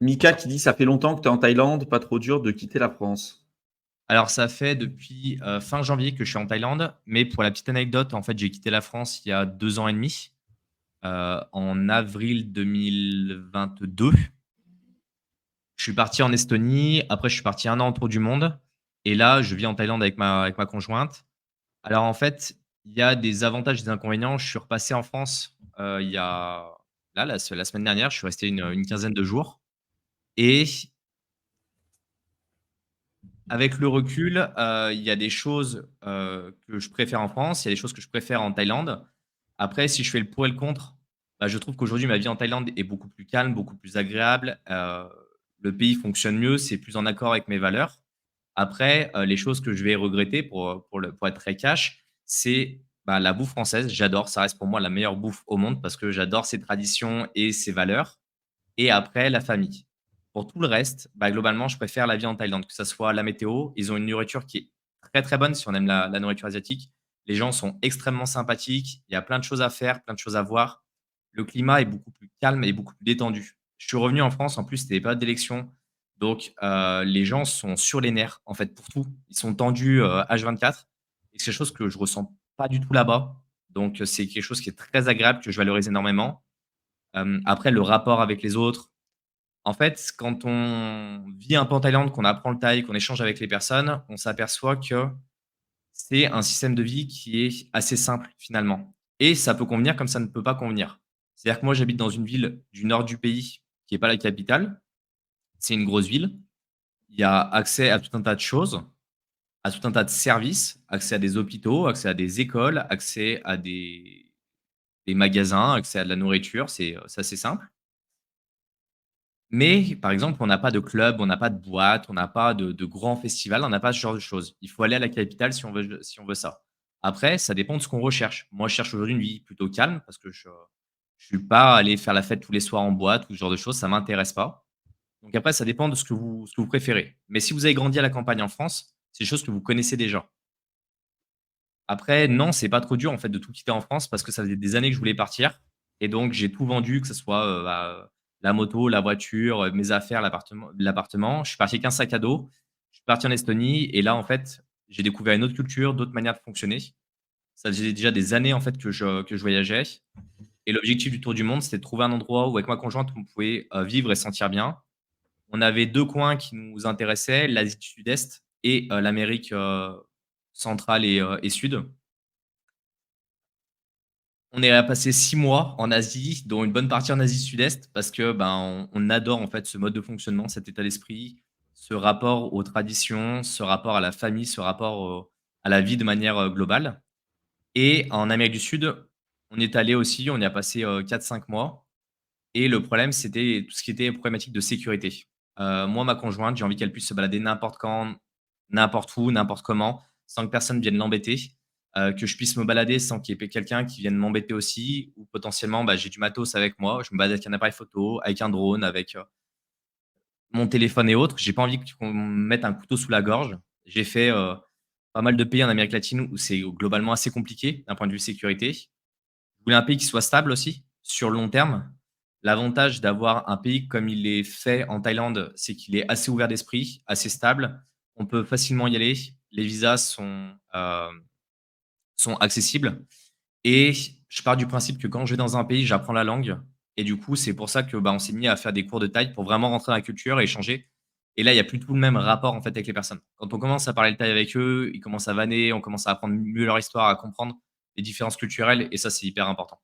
Mika qui dit: «Ça fait longtemps que tu es en Thaïlande, pas trop dur de quitter la France». Alors ça fait depuis, fin janvier que je suis en Thaïlande, mais pour la petite anecdote, en fait, j'ai quitté la France il y a 2 ans et demi, en avril 2022. Je suis parti en Estonie, après je suis parti 1 an autour du monde et là, je vis en Thaïlande avec ma conjointe. Alors en fait, il y a des avantages et des inconvénients. Je suis repassé en France, il y a là, la semaine dernière, je suis resté une quinzaine de jours et avec le recul, il y a des choses, que je préfère en France, il y a des choses que je préfère en Thaïlande. Après, si je fais le pour et le contre, bah, je trouve qu'aujourd'hui, ma vie en Thaïlande est beaucoup plus calme, beaucoup plus agréable. Le pays fonctionne mieux, c'est plus en accord avec mes valeurs. Après, les choses que je vais regretter pour être très cash, c'est, bah, la bouffe française. J'adore, ça reste pour moi la meilleure bouffe au monde parce que j'adore ses traditions et ses valeurs. Et après, la famille. Pour tout le reste, bah, globalement, je préfère la vie en Thaïlande, que ça soit la météo. Ils ont une nourriture qui est très, très bonne si on aime la nourriture asiatique. Les gens sont extrêmement sympathiques. Il y a plein de choses à faire, plein de choses à voir. Le climat est beaucoup plus calme et beaucoup plus détendu. Je suis revenu en France, en plus, c'était les périodes d'élection. Donc, les gens sont sur les nerfs, en fait, pour tout. Ils sont tendus, H24 et c'est quelque chose que je ressens pas du tout là-bas. Donc, c'est quelque chose qui est très agréable, que je valorise énormément. Après, le rapport avec les autres, en fait, quand on vit un peu en Thaïlande, qu'on apprend le thaï, qu'on échange avec les personnes, on s'aperçoit que c'est un système de vie qui est assez simple finalement et ça peut convenir comme ça ne peut pas convenir. C'est-à-dire que moi, j'habite dans une ville du nord du pays qui est pas la capitale. C'est une grosse ville. Il y a accès à tout un tas de choses, à tout un tas de services, accès à des hôpitaux, accès à des écoles, accès à des magasins, accès à de la nourriture, c'est assez simple. Mais par exemple, on n'a pas de club, on n'a pas de boîte, on n'a pas de grands festivals, on n'a pas ce genre de choses. Il faut aller à la capitale si on veut ça. Après, ça dépend de ce qu'on recherche. Moi, je cherche aujourd'hui une vie plutôt calme parce que je suis pas allé faire la fête tous les soirs en boîte ou ce genre de choses, ça m'intéresse pas. Donc après, ça dépend de ce que vous préférez. Mais si vous avez grandi à la campagne en France, c'est des choses que vous connaissez déjà. Après, non, c'est pas trop dur en fait de tout quitter en France parce que ça faisait des années que je voulais partir et donc j'ai tout vendu, que ce soit, la moto, la voiture, mes affaires, l'appartement. Je suis parti avec un sac à dos. Je suis parti en Estonie et là, en fait, j'ai découvert une autre culture, d'autres manières de fonctionner. Ça faisait déjà des années en fait que je voyageais et l'objectif du tour du monde, c'était de trouver un endroit où avec ma conjointe, on pouvait, vivre et se sentir bien. On avait 2 coins qui nous intéressaient, l'Asie du Sud-Est et l'Amérique, centrale et sud. On est passé 6 mois en Asie, dont une bonne partie en Asie Sud-Est parce que, ben, on adore en fait ce mode de fonctionnement, cet état d'esprit, ce rapport aux traditions, ce rapport à la famille, ce rapport à la vie de manière, globale et en Amérique du Sud, on est allé aussi, on y a passé, 4-5 mois et le problème, c'était tout ce qui était problématique de sécurité. Moi, ma conjointe, j'ai envie qu'elle puisse se balader n'importe quand, n'importe où, n'importe comment, sans que personne vienne l'embêter, que je puisse me balader sans qu'il y ait quelqu'un qui vienne m'embêter aussi ou potentiellement, bah, j'ai du matos avec moi. Je me balade avec un appareil photo, avec un drone, avec, mon téléphone et autres. J'ai pas envie qu'on me mette un couteau sous la gorge. J'ai fait, pas mal de pays en Amérique latine où c'est globalement assez compliqué d'un point de vue sécurité. Je voulais un pays qui soit stable aussi, sur le long terme. L'avantage d'avoir un pays comme il est fait en Thaïlande, c'est qu'il est assez ouvert d'esprit, assez stable. On peut facilement y aller. Les visas sont accessibles et je pars du principe que quand je vais dans un pays, j'apprends la langue et du coup, c'est pour ça que, bah, on s'est mis à faire des cours de thaï pour vraiment rentrer dans la culture et échanger et là, il y a plus tout le même rapport, en fait, avec les personnes. Quand on commence à parler le thaï avec eux, ils commencent à vanner, on commence à apprendre mieux leur histoire, à comprendre les différences culturelles et ça, c'est hyper important.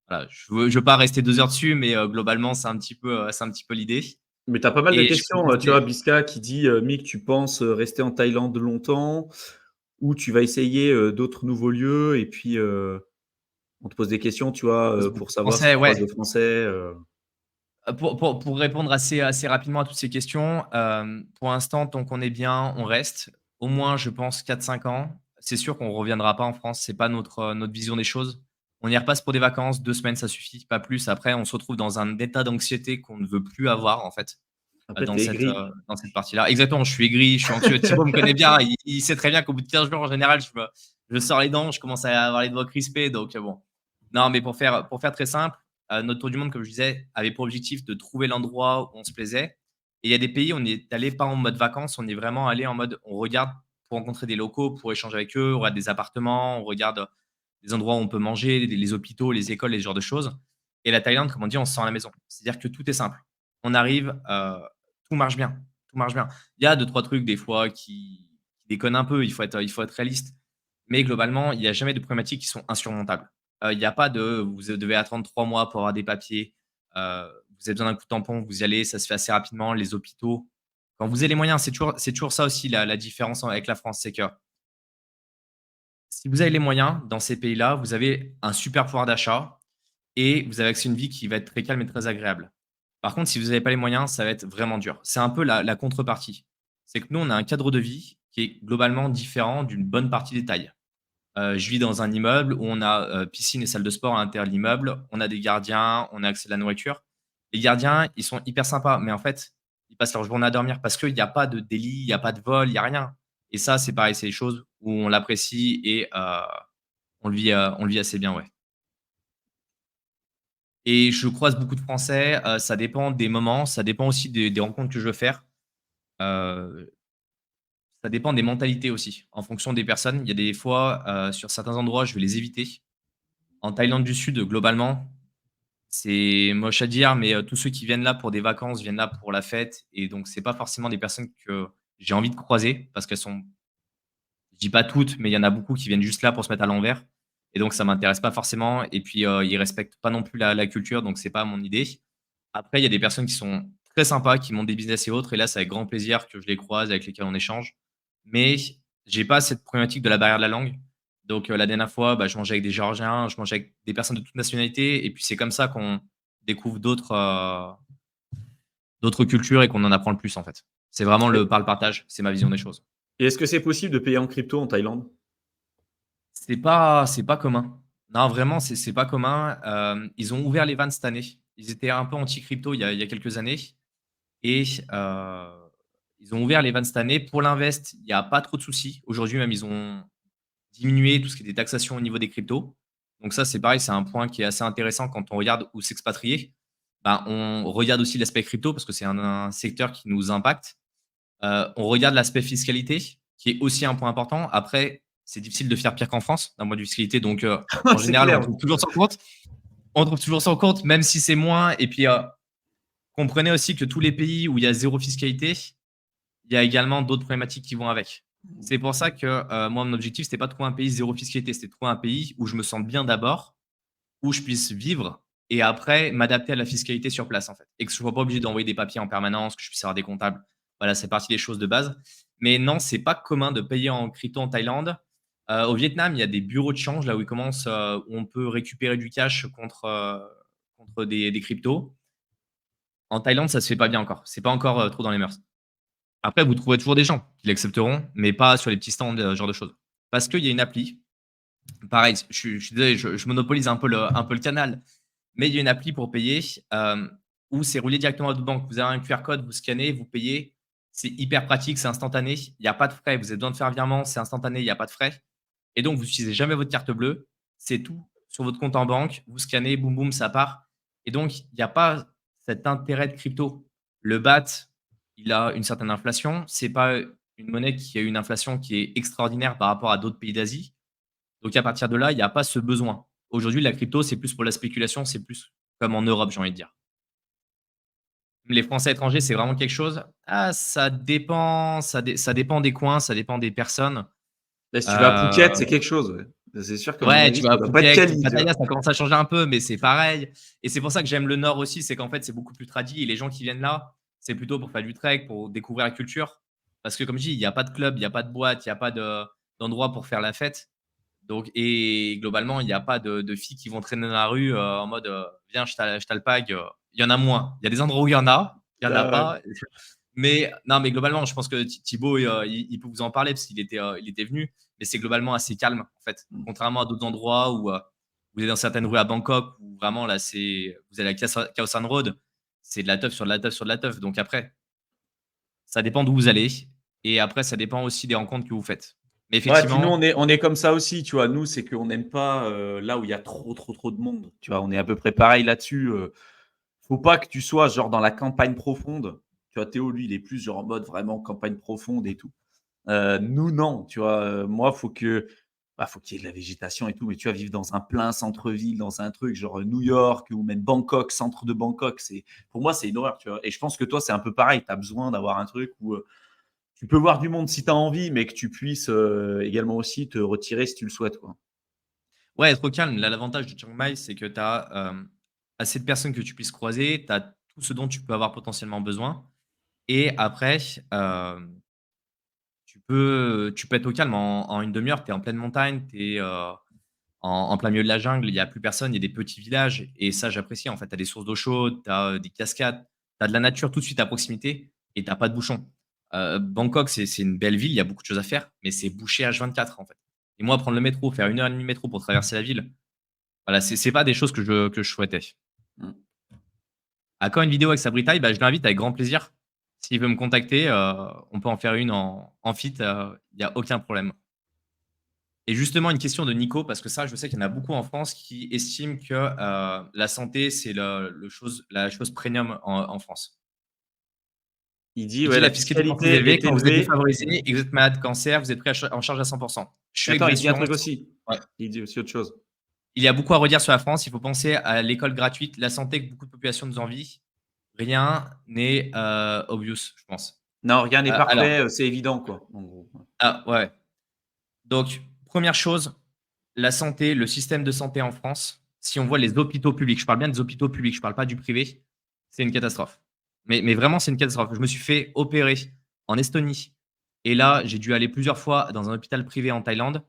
Voilà, je veux pas rester 2 heures dessus, mais globalement, c'est un petit peu l'idée Mais tu as pas mal de et je peux questions, tu vois? tester. Biska qui dit, «Mick, tu penses, rester en Thaïlande longtemps ou tu vas essayer, d'autres nouveaux lieux?» et puis, on te pose des questions, tu vois, Pose pour beaucoup de savoir si français, tu croises ouais. des Français, Pour répondre assez rapidement à toutes ces questions, pour l'instant, tant qu'on est bien, on reste. Au moins, je pense 4-5 ans. C'est sûr qu'on reviendra pas en France, c'est pas notre vision des choses. On y repasse pour des vacances, 2 semaines, ça suffit, pas plus. Après, on se retrouve dans un état d'anxiété qu'on ne veut plus avoir, en fait, après dans tu es cette, aigri. dans cette partie-là. Exactement, je suis aigri, je suis anxieux. Thibaut me connaît bien, il sait très bien qu'au bout de 15 jours, en général, je sors les dents, je commence à avoir les doigts crispés, donc bon. Non, mais pour faire très simple, notre tour du monde, comme je disais, avait pour objectif de trouver l'endroit où on se plaisait. Et il y a des pays, on n'est allé pas en mode vacances, on est vraiment allé en mode on regarde pour rencontrer des locaux, pour échanger avec eux, on regarde des appartements, on regarde des endroits où on peut manger, les hôpitaux, les écoles, les genres de choses. Et la Thaïlande, comme on dit, on se sent à la maison. C'est-à-dire que tout est simple. On arrive, tout marche bien, tout marche bien. Il y a deux trois trucs des fois qui déconnent un peu, il faut être réaliste. Mais globalement, il y a jamais de problématiques qui sont insurmontables. Il y a pas de vous devez attendre 3 mois pour avoir des papiers, vous avez besoin d'un coup de tampon, vous y allez, ça se fait assez rapidement. Les hôpitaux, quand vous avez les moyens, c'est toujours ça aussi la différence avec la France, c'est que si vous avez les moyens dans ces pays-là, vous avez un super pouvoir d'achat et vous avez accès à une vie qui va être très calme et très agréable. Par contre, si vous n'avez pas les moyens, ça va être vraiment dur. C'est un peu la contrepartie. C'est que nous, on a un cadre de vie qui est globalement différent d'une bonne partie des Thaïs. Je vis dans un immeuble où on a, piscine et salle de sport à l'intérieur de l'immeuble. On a des gardiens, on a accès à la nourriture. Les gardiens, ils sont hyper sympas, mais en fait, ils passent leur journée à dormir parce qu'il y a pas de délit, il y a pas de vol, il y a rien. Et ça, c'est pareil, c'est des choses où on l'apprécie et on le vit assez bien, ouais. Et je croise beaucoup de Français, ça dépend des moments, ça dépend aussi des rencontres que je veux faire. Heu, Ça dépend des mentalités aussi, en fonction des personnes. Il y a des fois, sur certains endroits, je vais les éviter. En Thaïlande du Sud, globalement, c'est moche à dire, mais tous ceux qui viennent là pour des vacances viennent là pour la fête et donc c'est pas forcément des personnes que j'ai envie de croiser parce qu'elles sont, je dis pas toutes, mais il y en a beaucoup qui viennent juste là pour se mettre à l'envers et donc ça m'intéresse pas forcément et puis, ils respectent pas non plus la culture, donc c'est pas mon idée. Après, il y a des personnes qui sont très sympas, qui montent des business et autres et là, c'est avec grand plaisir que je les croise, avec lesquels on échange. Mais j'ai pas cette problématique de la barrière de la langue. Donc, la dernière fois, bah, je mangeais avec des Géorgiens, je mangeais avec des personnes de toute nationalité et puis c'est comme ça qu'on découvre d'autres cultures et qu'on en apprend le plus, en fait. C'est vraiment Et le par le partage, c'est ma vision des choses. est-ce que c'est possible de payer en crypto en Thaïlande? C'est pas commun. Non, vraiment, c'est pas commun. Ils ont ouvert les vannes cette année. Ils étaient un peu anti-crypto il y a quelques années. Et ils ont ouvert les vannes cette année. Pour l'invest, il y a pas trop de soucis. Aujourd'hui même, ils ont diminué tout ce qui était taxation au niveau des cryptos. Donc ça, c'est pareil, c'est un point qui est assez intéressant quand on regarde où s'expatrier. Ben, on regarde aussi l'aspect crypto parce que c'est un secteur qui nous impacte. On regarde l'aspect fiscalité qui est aussi un point important. Après, c'est difficile de faire pire qu'en France d'un point de vue fiscalité. Donc, en C'est général, on clair. trouve toujours son compte. On trouve toujours son compte, même si c'est moins. Et puis, comprenez aussi que tous les pays où il y a zéro fiscalité, il y a également d'autres problématiques qui vont avec. C'est pour ça que, moi, mon objectif, c'était pas de trouver un pays zéro fiscalité, c'était de trouver un pays où je me sente bien d'abord, où je puisse vivre et après m'adapter à la fiscalité sur place, en fait. Et que je sois pas obligé d'envoyer des papiers en permanence, que je puisse avoir des comptables. Voilà, c'est partie des choses de base. Mais non, c'est pas commun de payer en crypto en Thaïlande. Au Vietnam, il y a des bureaux de change, là où ils commencent, où on peut récupérer du cash contre des cryptos. En Thaïlande, ça se fait pas bien encore. C'est pas encore, trop dans les mœurs. Après, vous trouverez toujours des gens qui l'accepteront, mais pas sur les petits stands, ce genre de choses. Parce qu'il y a une appli, pareil, je suis désolé, je monopolise un peu le canal, mais il y a une appli pour payer, où c'est relié directement à votre banque. Vous avez un QR code, vous scannez, vous payez. C'est hyper pratique, c'est instantané. Il y a pas de frais. Vous avez besoin de faire un virement, c'est instantané, il y a pas de frais et donc vous utilisez jamais votre carte bleue. C'est tout sur votre compte en banque. Vous scannez, boum, boum, ça part et donc il y a pas cet intérêt de crypto. Le BAT, il a une certaine inflation. C'est pas une monnaie qui a une inflation qui est extraordinaire par rapport à d'autres pays d'Asie. Donc à partir de là, il y a pas ce besoin. Aujourd'hui, la crypto, c'est plus pour la spéculation, c'est plus comme en Europe, j'ai envie de dire. Les Français étrangers, c'est vraiment quelque chose? Ah, ça dépend, ça dépend des coins, ça dépend des personnes. Là, si tu vas à Heu, Phuket, c'est quelque chose, ouais. C'est sûr qu'à mon ouais, avis, tu vas ça à doit pas être Phuket, quali, tu vois? Pattaya, ça commence à changer un peu, mais c'est pareil et c'est pour ça que j'aime le Nord aussi, c'est qu'en fait, c'est beaucoup plus tradi et les gens qui viennent là, c'est plutôt pour faire du trek, pour découvrir la culture. Parce que comme je dis, il y a pas de club, il y a pas de boîte, il y a pas d'endroit pour faire la fête. Donc et globalement, il y a pas de filles qui vont traîner dans la rue, en mode, «Viens, je t'alpague», il y en a moins. Il y a des endroits où il y en a Ah ouais. pas. Mais non, mais globalement, je pense que Thibaut, il peut vous en parler parce qu'il était venu, mais c'est globalement assez calme, en fait. Mmh. Contrairement à d'autres endroits où, vous êtes dans certaines rues à Bangkok où vraiment là, vous allez à Khao San Road, c'est de la teuf sur de la teuf sur de la teuf. Donc après, ça dépend d'où vous allez et après ça dépend aussi des rencontres que vous faites. Mais Ouais, puis nous, effectivement, on est comme ça aussi, tu vois. Nous, c'est qu'on n'aime pas là où il y a trop de monde. Tu vois, on est à peu près pareil là-dessus. Faut pas que tu sois genre dans la campagne profonde. Tu vois, Théo, lui, il est plus genre en mode vraiment campagne profonde et tout. Nous, non, tu vois. Moi, faut qu'il y ait de la végétation et tout, mais tu vas vivre dans un plein centre-ville, dans un truc genre New York ou même Bangkok, centre de Bangkok. Pour moi, c'est une horreur, tu vois. Et je pense que toi, c'est un peu pareil. Tu as besoin d'avoir un truc où tu peux voir du monde si tu as envie, mais que tu puisses également aussi te retirer si tu le souhaites, quoi. ouais, être au calme. Là, l'avantage de Chiang Mai, c'est que tu as assez de personnes que tu puisses croiser, tu as tout ce dont tu peux avoir potentiellement besoin. Et après, hem, tu peux être au calme en une demi heure, tu es en pleine montagne, tu es, en plein milieu de la jungle, il y a plus personne, il y a des petits villages et ça, j'apprécie, en fait. Tu as des sources d'eau chaude, tu as, des cascades, tu as de la nature tout de suite à proximité et tu as pas de bouchons. Bangkok, c'est une belle ville, il y a beaucoup de choses à faire, mais c'est bouché H24, en fait. Et moi, prendre le métro, faire 1 heure et demie de métro pour traverser la ville, voilà, c'est pas des choses que je souhaitais. Mm. À quand une vidéo avec Sabritaï? Bah, je l'invite avec grand plaisir. S'il veut me contacter, on peut en faire une en feat, il y a aucun problème. Et justement, une question de Nico, parce que ça, je sais qu'il y en a beaucoup en France qui estiment que, la santé, c'est la chose premium en France. Il dit, Il ouais, dit: la «La fiscalité française est fiscalité élevée, est quand vous êtes élevée. défavorisé et que vous êtes malade, cancer, vous êtes pris en charge à 100. Je suis avec Attends, vos il dit un assurances». truc aussi. Ouais. Il dit aussi autre chose. Il y a beaucoup à redire sur la France. Il faut penser à l'école gratuite, la santé que beaucoup de populations nous envient. Rien n'est, obvious, je pense. Non, rien n'est Alors parfait, c'est évident, quoi. En gros. ouais. Donc, première chose, la santé, le système de santé en France, si on voit les hôpitaux publics, je parle bien des hôpitaux publics, je ne parle pas du privé, c'est une catastrophe. Mais vraiment, c'est une catastrophe. Je me suis fait opérer en Estonie et là, j'ai dû aller plusieurs fois dans un hôpital privé en Thaïlande.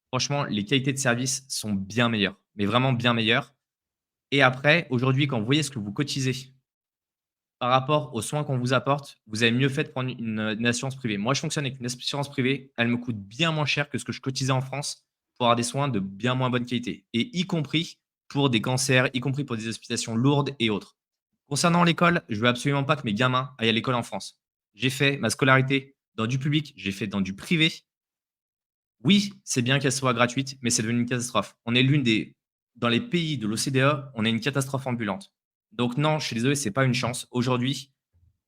Franchement, les qualités de service sont bien meilleures, mais vraiment bien meilleures. Et après, aujourd'hui, quand vous voyez ce que vous cotisez par rapport aux soins qu'on vous apporte, vous avez mieux fait de prendre une assurance privée. Moi, je fonctionne avec une assurance privée. Elle me coûte bien moins cher que ce que je cotisais en France pour avoir des soins de bien moins bonne qualité et y compris pour des cancers, y compris pour des hospitalisations lourdes et autres. Concernant l'école, je veux absolument pas que mes gamins aillent à l'école en France. J'ai fait ma scolarité dans du public, j'ai fait dans du privé. Oui, c'est bien qu'elle soit gratuite, mais c'est devenu une catastrophe. On est l'une des dans les pays de l'OCDE, on est une catastrophe ambulante. Donc non, je suis désolé, c'est pas une chance. Aujourd'hui,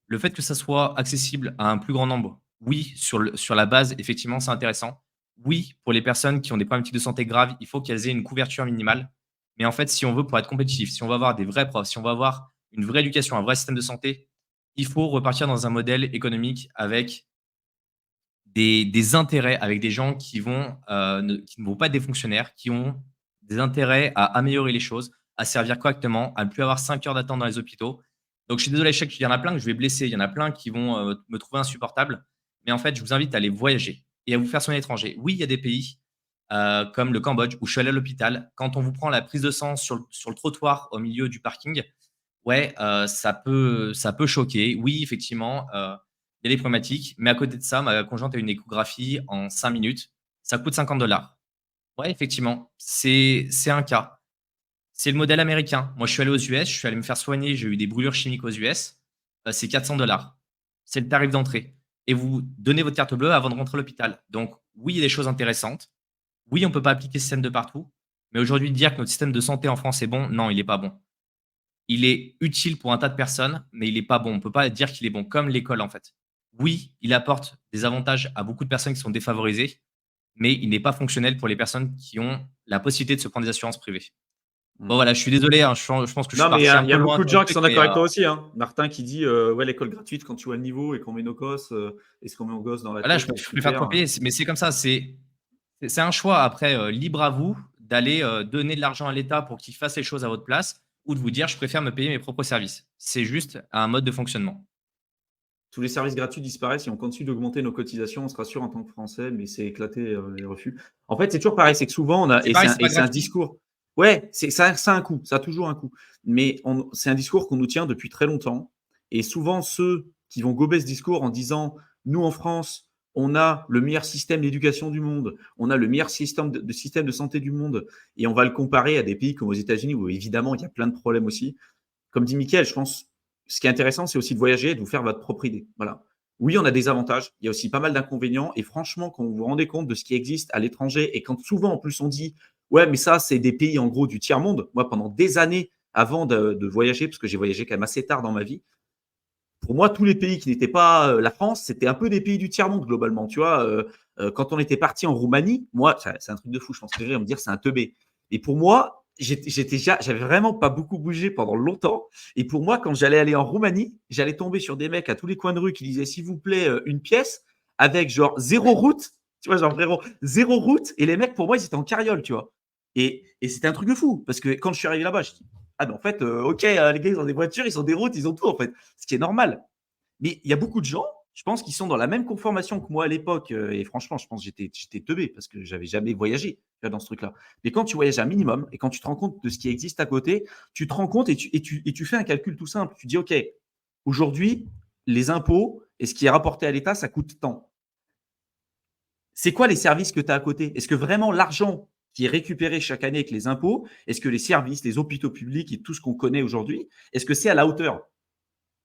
le fait que ça soit accessible à un plus grand nombre, oui, sur la base, effectivement, c'est intéressant. Oui, pour les personnes qui ont des problématiques de santé graves, il faut qu'elles aient une couverture minimale. Mais en fait, si on veut pour être compétitif, si on va avoir des vrais profs, si on va avoir une vraie éducation, un vrai système de santé, il faut repartir dans un modèle économique avec des intérêts, avec des gens qui ne vont pas être des fonctionnaires, qui ont des intérêts à améliorer les choses, à servir correctement, à ne plus avoir 5 heures d'attente dans les hôpitaux. Donc je suis désolé, je sais qu'il y en a plein que je vais blesser, il y en a plein qui vont, me trouver insupportable. Mais en fait, je vous invite à aller voyager et à vous faire soigner à l'étranger. Oui, il y a des pays, comme le Cambodge où je suis allé à l'hôpital. Quand on vous prend la prise de sang sur le trottoir au milieu du parking, ouais, ça peut choquer. Oui, effectivement, il y a des problématiques, mais à côté de ça, ma conjointe a une échographie en 5 minutes. Ça coûte 50. Ouais, effectivement, c'est un cas. C'est le modèle américain. Moi, je suis allé aux US, je suis allé me faire soigner, j'ai eu des brûlures chimiques aux US, c'est 400. C'est le tarif d'entrée et vous donnez votre carte bleue avant de rentrer à l'hôpital. Donc oui, il y a des choses intéressantes. Oui, on ne peut pas appliquer ce système de partout, mais aujourd'hui, dire que notre système de santé en France est bon, non, il est pas bon. Il est utile pour un tas de personnes, mais il est pas bon. On peut pas dire qu'il est bon, comme l'école, en fait. Oui, il apporte des avantages à beaucoup de personnes qui sont défavorisées, mais il n'est pas fonctionnel pour les personnes qui ont la possibilité de se prendre des assurances privées. Bon, Mm. voilà, je suis désolé, hein, je pense que je suis Non, mais parti un il y peu a loin beaucoup de sur le gens qui truc, sont mais d'accord avec toi aussi, hein. Martin qui dit ouais, l'école gratuite, quand tu vois le niveau et qu'on met nos gosses et ce qu'on met aux gosses dans la voilà, tête, je c'est je préfère super. 3 payer, mais c'est comme ça, c'est un choix. Après, libre à vous d'aller, donner de l'argent à l'État pour qu'il fasse les choses à votre place ou de vous dire: «Je préfère me payer mes propres services». C'est juste un mode de fonctionnement. Tous les services gratuits disparaissent. Si on continue d'augmenter nos cotisations, on sera sûr en tant que Français, mais c'est éclaté les refus. En fait, c'est toujours pareil. C'est que souvent, on a, C'est pareil, c'est et pas c'est un gratuit. discours. Ouais, ça a un coût. Ça a toujours un coût. Mais c'est un discours qu'on nous tient depuis très longtemps. Et souvent, ceux qui vont gober ce discours en disant nous, en France, on a le meilleur système d'éducation du monde, on a le meilleur système de santé du monde, et on va le comparer à des pays comme aux États-Unis où évidemment il y a plein de problèmes aussi. Comme dit Mickaël, je pense ce qui est intéressant, c'est aussi de voyager et de vous faire votre propre idée. Voilà. Oui, on a des avantages. Il y a aussi pas mal d'inconvénients. Et franchement, quand vous vous rendez compte de ce qui existe à l'étranger et quand souvent, en plus, on dit, ouais, mais ça, c'est des pays, en gros, du tiers-monde. Moi, pendant des années, avant de voyager, parce que j'ai voyagé quand même assez tard dans ma vie, pour moi, tous les pays qui n'étaient pas la France, c'était un peu des pays du tiers-monde, globalement. Tu vois, quand on était parti en Roumanie, moi, c'est un truc de fou. Je pense que les gens vont me dire c'est un teubé. Et pour moi, j'avais vraiment pas beaucoup bougé pendant longtemps. Et pour moi, quand j'allais aller en Roumanie, j'allais tomber sur des mecs à tous les coins de rue qui disaient s'il vous plaît, une pièce, avec genre zéro route. Tu vois, genre vraiment zéro route. Et les mecs, pour moi, ils étaient en carriole, tu vois. Et c'était un truc de fou. Parce que quand je suis arrivé là-bas, je dis ah, mais en fait, ok, les gars, ils ont des voitures, ils ont des routes, ils ont tout, en fait. Ce qui est normal. Mais il y a beaucoup de gens, je pense, qui sont dans la même conformation que moi à l'époque. Et franchement, je pense que j'étais teubé parce que j'avais jamais voyagé dans ce truc-là. Mais quand tu voyages un minimum et quand tu te rends compte de ce qui existe à côté, tu te rends compte et tu fais un calcul tout simple. Tu dis, OK, aujourd'hui, les impôts et ce qui est rapporté à l'État, ça coûte tant. C'est quoi les services que tu as à côté? Est-ce que vraiment l'argent qui est récupéré chaque année avec les impôts, est-ce que les services, les hôpitaux publics et tout ce qu'on connaît aujourd'hui, est-ce que c'est à la hauteur?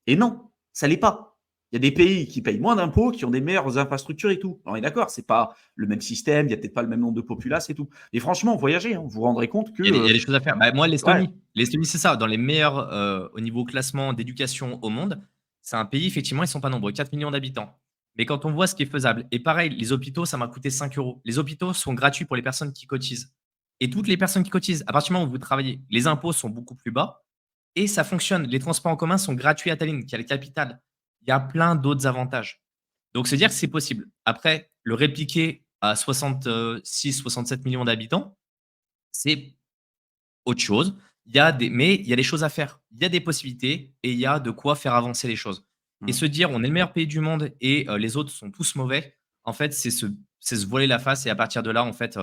Et non, ça l'est pas. Il y a des pays qui payent moins d'impôts, qui ont des meilleures infrastructures et tout. On est d'accord, c'est pas le même système, il y a peut-être pas le même nombre de populations et tout. Et franchement, voyagez, vous vous rendrez compte que Il y a des choses à faire. Bah, moi, ouais, l'Estonie, c'est ça, dans les meilleurs au niveau classement d'éducation au monde. C'est un pays, effectivement, ils sont pas nombreux, 4 millions d'habitants. Mais quand on voit ce qui est faisable, et pareil, les hôpitaux, ça m'a coûté 5 euros. Les hôpitaux sont gratuits pour les personnes qui cotisent. Et toutes les personnes qui cotisent, à partir du moment où vous travaillez, les impôts sont beaucoup plus bas et ça fonctionne. Les transports en commun sont gratuits à Tallinn, qui est la capitale. Il y a plein d'autres avantages. Donc, c'est dire que c'est possible. Après, le répliquer à 66, 67 millions d'habitants, c'est autre chose. Mais il y a des choses à faire. Il y a des possibilités et il y a de quoi faire avancer les choses. Et mmh. se dire: «On est le meilleur pays du monde et les autres sont tous mauvais», en fait, c'est se voiler la face et à partir de là, en fait,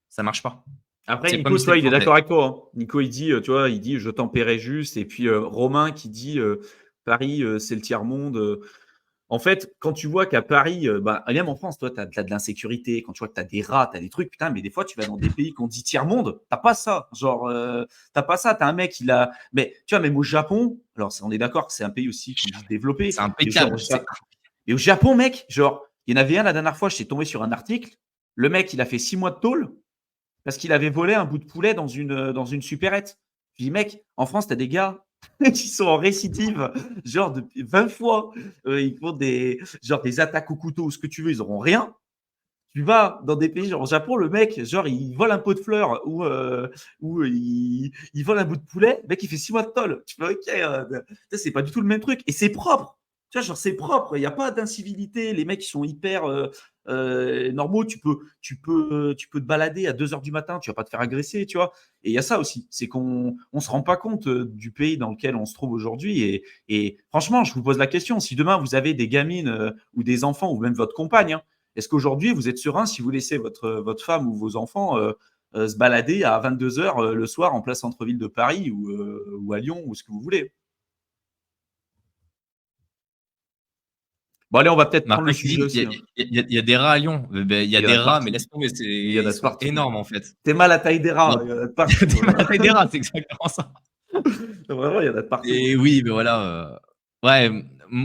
ça marche pas. Après, C'est comme Nico, tu vois, c'était il est planté. d'accord avec toi, hein. Nico, il dit, tu vois, il dit je t'en paierai juste. Et puis Romain qui dit Paris, c'est le tiers-monde. En fait, quand tu vois qu'à Paris, bah, même en France, toi, tu as de l'insécurité. Quand tu vois que tu as des rats, tu as des trucs, putain, mais des fois, tu vas dans des pays qu'on dit tiers-monde, tu pas ça. Genre, tu pas ça. Tu as un mec, il a. Mais tu vois, même au Japon, alors on est d'accord que c'est un pays aussi qu'on dit développé. C'est Mais genre, impeccable, c'est et au Japon, mec, genre, il y en avait un la dernière fois, je suis tombé sur un article. Le mec, il a fait 6 mois de tôle parce qu'il avait volé un bout de poulet dans une supérette. Je dis, mec, en France, tu as des gars qui sont en récidive, genre depuis 20 fois. Ils font des attaques au couteau ou ce que tu veux, ils n'auront rien. Tu vas dans des pays, genre au Japon, le mec, genre, il vole un pot de fleurs ou il vole un bout de poulet, le mec, il fait 6 mois de tôle. Tu fais, ok, c'est pas du tout le même truc. Et c'est propre. Tu vois, genre, c'est propre. Il n'y a pas d'incivilité. Les mecs, ils sont hyper normaux. Tu peux te balader à 2 heures du matin. Tu vas pas te faire agresser, tu vois. Et il y a ça aussi. C'est qu'on ne se rend pas compte du pays dans lequel on se trouve aujourd'hui. Et franchement, je vous pose la question. Si demain, vous avez des gamines ou des enfants ou même votre compagne, hein, est-ce qu'aujourd'hui, vous êtes serein si vous laissez votre femme ou vos enfants se balader à 22 heures le soir en plein centre-ville de Paris ou à Lyon ou ce que vous voulez? Bon, allez, on va peut-être mais prendre le après tu sujet dis: aussi, hein. Il y a des rats à Lyon». Il y a Il y en a des de rats, mais partout. laisse tomber, Il y en ils a de sont partout. énormes, en fait. T'es mal à taille des Il y rats, a il y en a de partout. tu la taille des rats, c'est exactement ça. Vraiment, il y en a de partout. Et oui, mais voilà, ouais,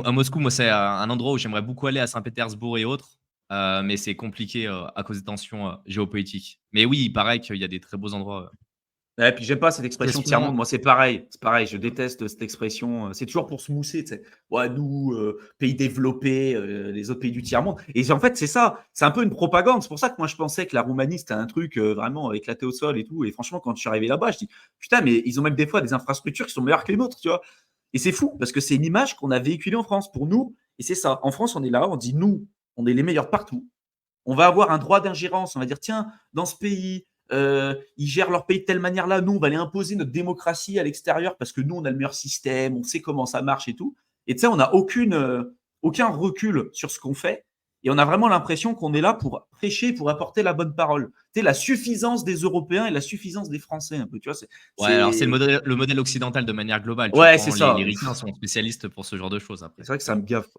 à Moscou, moi, c'est un endroit où j'aimerais beaucoup aller, à Saint-Pétersbourg et autres, mais c'est compliqué, à cause des tensions, géopolitiques. Mais oui, il paraît qu'il y a des très beaux endroits, Ouais, puis j'aime pas cette OK, expression tiers-monde. sinon Moi, c'est pareil. C'est pareil. Je déteste cette expression. C'est toujours pour se mousser, tu sais. Ouais, nous, pays développés, les autres pays du tiers-monde. Et en fait, c'est ça. C'est un peu une propagande. C'est pour ça que moi, je pensais que la Roumanie, c'était un truc vraiment éclaté au sol et tout. Et franchement, quand je suis arrivé là-bas, je dis, putain, mais ils ont même des fois des infrastructures qui sont meilleures que les nôtres, tu vois. Et c'est fou parce que c'est une image qu'on a véhiculée en France pour nous. Et c'est ça. En France, on est là, on dit, nous, on est les meilleurs partout. On va avoir un droit d'ingérence. On va dire, tiens, dans ce pays, ils gèrent leur pays de telle manière-là. Nous, on va aller imposer notre démocratie à l'extérieur parce que nous, on a le meilleur système, on sait comment ça marche et tout. Et tu sais, on n'a aucun recul sur ce qu'on fait. Et on a vraiment l'impression qu'on est là pour prêcher, pour apporter la bonne parole. Tu sais, la suffisance des Européens et la suffisance des Français, un peu. Tu vois, ouais, alors c'est c'est... le modèle occidental de manière globale. Tu Ouais, c'est prends les ça. Ricains sont spécialistes pour ce genre de choses, C'est après. vrai que ça me gaffe.